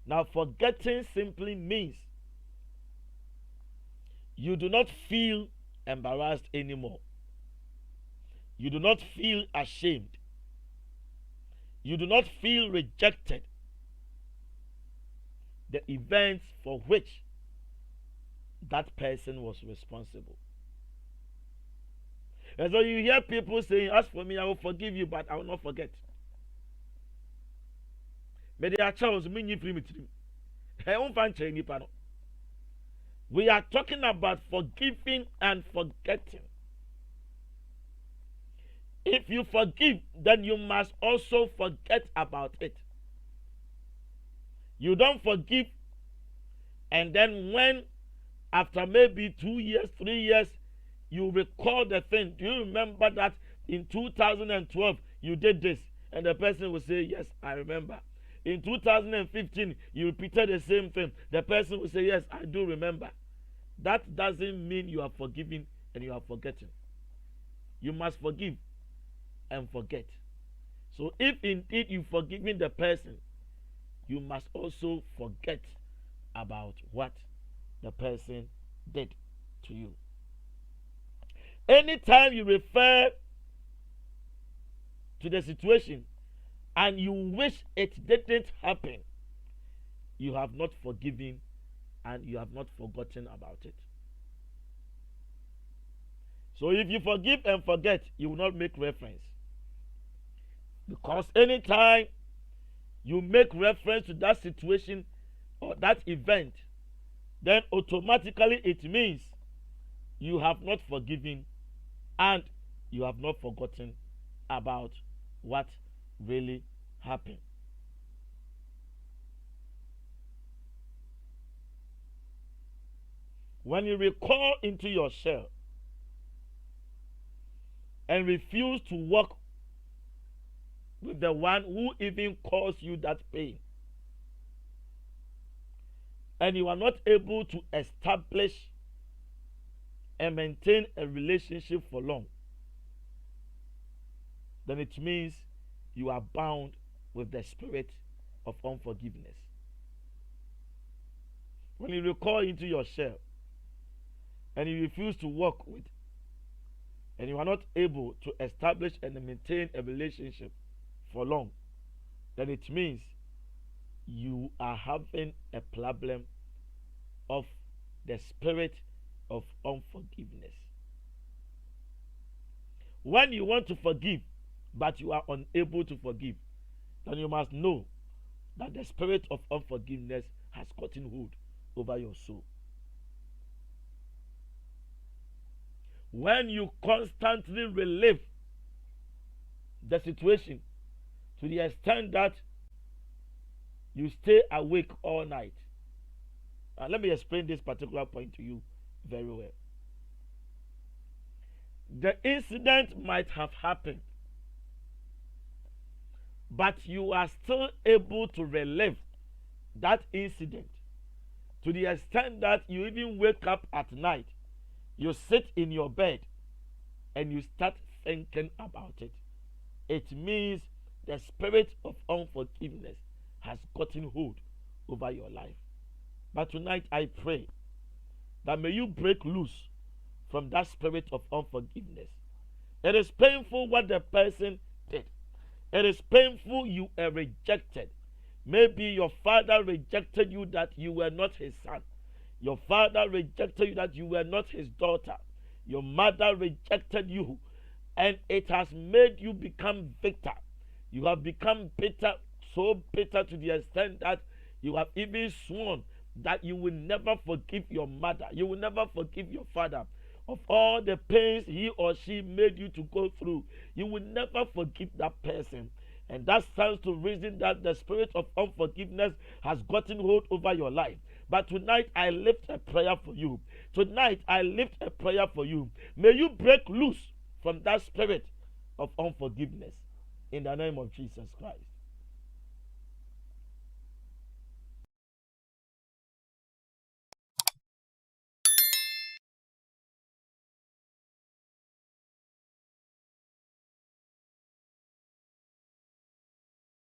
Now, forgetting simply means you do not feel embarrassed anymore. You do not feel ashamed. You do not feel rejected. The events for which that person was responsible. And so you hear people saying, as for me, I will forgive you, but I will not forget. We are talking about forgiving and forgetting. If you forgive, then you must also forget about it. You don't forgive, and then when, after maybe 2 years, 3 years, you recall the thing. Do you remember that in 2012 you did this? And the person will say, yes, I remember. In 2015, you repeated the same thing. The person will say, yes, I do remember. That doesn't mean you are forgiving and you are forgetting. You must forgive and forget. So if indeed you've forgiven the person, you must also forget about what the person did to you. Anytime you refer to the situation and you wish it didn't happen, you have not forgiven and you have not forgotten about it. So if you forgive and forget, you will not make reference. Because anytime you make reference to that situation or that event, then automatically it means you have not forgiven and you have not forgotten about what really happened. When you recall into your shell and refuse to walk with the one who even caused you that pain, and you are not able to establish and maintain a relationship for long, then it means you are bound with the spirit of unforgiveness. When you recall into your shell and you refuse to walk with, and you are not able to establish and maintain a relationship for long, then it means you are having a problem of the spirit of unforgiveness. When you want to forgive but you are unable to forgive, then you must know that the spirit of unforgiveness has gotten hold over your soul. When you constantly relive the situation to the extent that you stay awake all night. Let me explain this particular point to you very well. The incident might have happened, but you are still able to relive that incident to the extent that you even wake up at night, you sit in your bed and you start thinking about it. It means the spirit of unforgiveness has gotten hold over your life. But tonight I pray that may you break loose from that spirit of unforgiveness. It is painful what the person did. It is painful you are rejected. Maybe your father rejected you that you were not his son. Your father rejected you that you were not his daughter. Your mother rejected you, and it has made you become bitter. You have become bitter, so bitter to the extent that you have even sworn that you will never forgive your mother. You will never forgive your father of all the pains he or she made you to go through. You will never forgive that person. And that stands to reason that the spirit of unforgiveness has gotten hold over your life. But tonight I lift a prayer for you. Tonight I lift a prayer for you. May you break loose from that spirit of unforgiveness in the name of Jesus Christ.